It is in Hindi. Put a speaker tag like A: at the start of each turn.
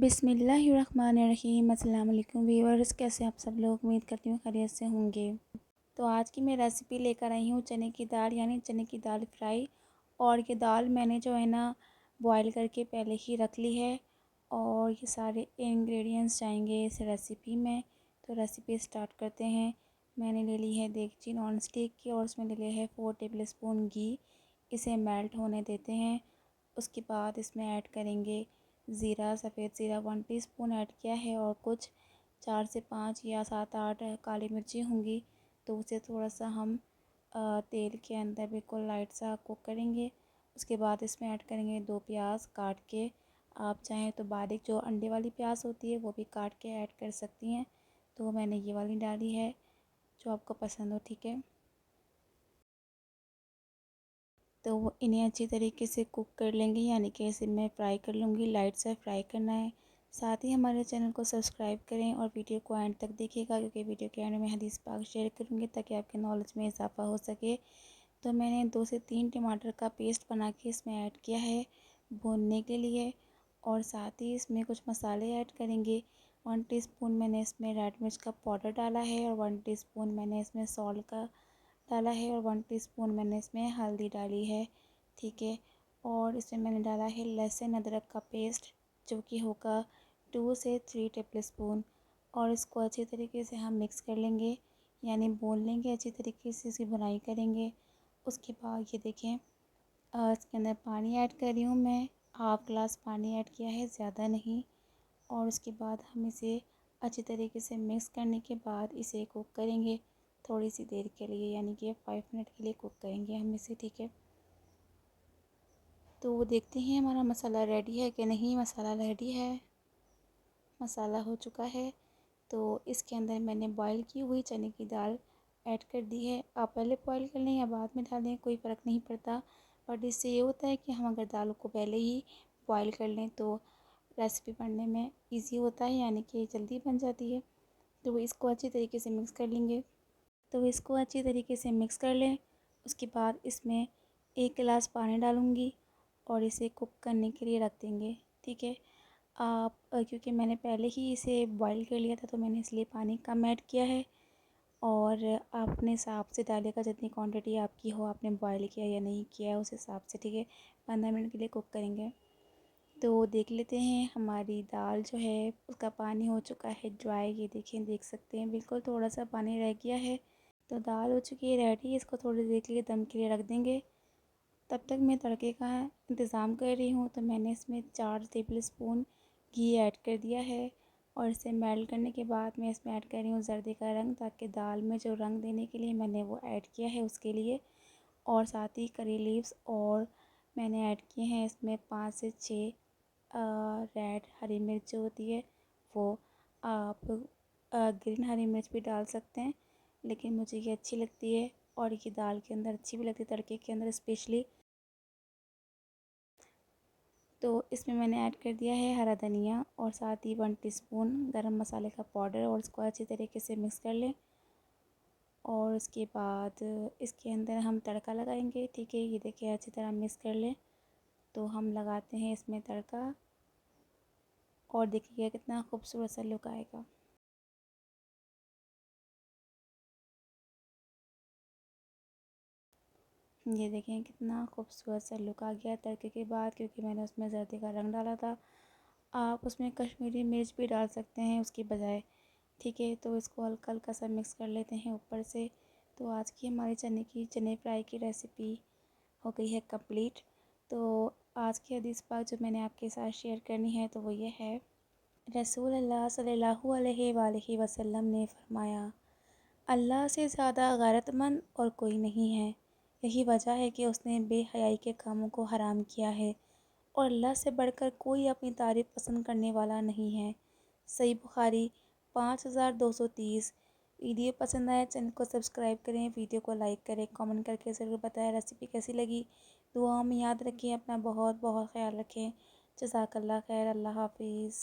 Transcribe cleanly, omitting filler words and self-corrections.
A: बिस्मिल्लाहिर्रहमानिर्रहीम। अस्सलाम वालेकुम व्यूअर्स, कैसे आप सब लोग? उम्मीद करती हूँ खैरियत से होंगे। तो आज की मैं रेसिपी लेकर आई हूँ चने की दाल, यानी चने की दाल फ्राई। और ये दाल मैंने जो है ना बॉईल करके पहले ही रख ली है। और ये सारे इंग्रेडिएंट्स जाएंगे इस रेसिपी में। तो रेसिपी स्टार्ट करते हैं। मैंने ले ली है देगची नॉन स्टिक की, और उसमें ले लिया है 4 टेबल स्पून घी। इसे मेल्ट होने देते हैं। उसके बाद इसमें ऐड करेंगे ज़ीरा, सफ़ेद ज़ीरा 1 टीस्पून ऐड किया है, और कुछ 4 से 5 या 7-8 काली मिर्ची होंगी। तो उसे थोड़ा सा हम तेल के अंदर बिल्कुल लाइट सा कुक करेंगे। उसके बाद इसमें ऐड करेंगे 2 प्याज काट के। आप चाहें तो बारीक जो अंडे वाली प्याज होती है वो भी काट के ऐड कर सकती हैं। तो मैंने ये वाली डाली है, जो आपको पसंद हो, ठीक है। तो वो इन्हें अच्छी तरीके से कुक कर लेंगे, यानी कि इसे मैं फ्राई कर लूँगी। लाइट से फ्राई करना है। साथ ही हमारे चैनल को सब्सक्राइब करें और वीडियो को एंड तक देखिएगा, क्योंकि वीडियो के एंड में हदीस पाक शेयर करूँगी ताकि आपके नॉलेज में इजाफा हो सके। तो मैंने 2 से 3 टमाटर का पेस्ट बना के इसमें ऐड किया है भूनने के लिए। और साथ ही इसमें कुछ मसाले ऐड करेंगे। 1 टीस्पून मैंने इसमें रेड मिर्च का पाउडर डाला है, और 1 टीस्पून मैंने इसमें सॉल्ट का डाला है, और 1 टीस्पून मैंने इसमें हल्दी डाली है, ठीक है। और इसमें मैंने डाला है लहसुन अदरक का पेस्ट, जो कि होगा 2 से 3 टेबल स्पून। और इसको अच्छी तरीके से हम मिक्स कर लेंगे, यानी भून लेंगे, अच्छी तरीके से इसकी बुनाई करेंगे। उसके बाद ये देखें, इसके अंदर पानी ऐड कर रही हूँ मैं। हाफ़ ग्लास पानी ऐड किया है, ज़्यादा नहीं। और उसके बाद हम इसे अच्छी तरीके से मिक्स करने के बाद इसे कुक करेंगे थोड़ी सी देर के लिए, यानी कि 5 मिनट के लिए कुक करेंगे हम इसे, ठीक है। तो वो देखते हैं हमारा मसाला रेडी है कि नहीं। मसाला रेडी है, मसाला हो चुका है। तो इसके अंदर मैंने बॉईल की हुई चने की दाल ऐड कर दी है। आप पहले बॉईल कर लें या बाद में डालें, कोई फ़र्क नहीं पड़ता। बट इससे ये होता है कि हम अगर दालों को पहले ही बॉईल कर लें तो रेसिपी पढ़ने में इजी होता है, यानी कि जल्दी बन जाती है। तो इसको अच्छी तरीके से मिक्स कर लेंगे। तो इसको अच्छी तरीके से मिक्स कर लें। उसके बाद इसमें 1 गिलास पानी डालूँगी और इसे कुक करने के लिए रख देंगे, ठीक है। आप क्योंकि मैंने पहले ही इसे बॉईल कर लिया था, तो मैंने इसलिए पानी कम ऐड किया है। और आप अपने हिसाब से डालिएगा, जितनी क्वांटिटी आपकी हो, आपने बॉईल किया या नहीं किया उस हिसाब से, ठीक है। 15 मिनट के लिए कुक करेंगे। तो देख लेते हैं, हमारी दाल जो है उसका पानी हो चुका है ड्राई। ये देखें, देख सकते हैं बिल्कुल थोड़ा सा पानी रह गया है। तो दाल हो चुकी है रेडी। इसको थोड़ी देर के लिए दम के लिए रख देंगे। तब तक मैं तड़के का इंतज़ाम कर रही हूँ। तो मैंने इसमें 4 टेबल स्पून घी ऐड कर दिया है, और इसे मेल्ट करने के बाद मैं इसमें ऐड कर रही हूँ जर्दे का रंग, ताकि दाल में जो रंग देने के लिए मैंने वो ऐड किया है उसके लिए। और साथ ही करी लीव्स, और मैंने ऐड किए हैं इसमें 5 से 6 रेड हरी मिर्च जो होती है वो। आप ग्रीन हरी मिर्च भी डाल सकते हैं, लेकिन मुझे ये अच्छी लगती है, और ये दाल के अंदर अच्छी भी लगती है, तड़के के अंदर स्पेशली। तो इसमें मैंने ऐड कर दिया है हरा धनिया, और साथ ही 1 टीस्पून गरम मसाले का पाउडर, और इसको अच्छी तरीके से मिक्स कर लें। और उसके बाद इसके अंदर हम तड़का लगाएंगे, ठीक है। ये देखिए, अच्छी तरह मिक्स कर लें। तो हम लगाते हैं इसमें तड़का, और देखिए कितना खूबसूरत सा लुक आएगा। ये देखें कितना खूबसूरत सा लुक आ गया तड़के के बाद, क्योंकि मैंने उसमें जर्दे का रंग डाला था। आप उसमें कश्मीरी मिर्च भी डाल सकते हैं उसकी बजाय, ठीक है। तो इसको हल्का हल्का सा मिक्स कर लेते हैं ऊपर से। तो आज की हमारी चने फ्राई की रेसिपी हो गई है कंप्लीट। तो आज की हदीस पाक जो मैंने आपके साथ शेयर करनी है, तो वो ये है। रसूल अल्लाह सल्लल्लाहु अलैहि वसल्लम ने फरमाया, अल्लाह से ज़्यादा गैरतमंद और कोई नहीं है। यही वजह है कि उसने बेहयाई के कामों को हराम किया है, और अल्लाह से बढ़कर कोई अपनी तारीफ़ पसंद करने वाला नहीं है। सही बुखारी 5230। वीडियो पसंद आए चैनल को सब्सक्राइब करें, वीडियो को लाइक करें, कमेंट करके ज़रूर बताएं रेसिपी कैसी लगी। दुआ में याद रखें, अपना बहुत बहुत ख्याल रखें। जज़ाकल्लाह खैर। अल्लाह हाफिज़।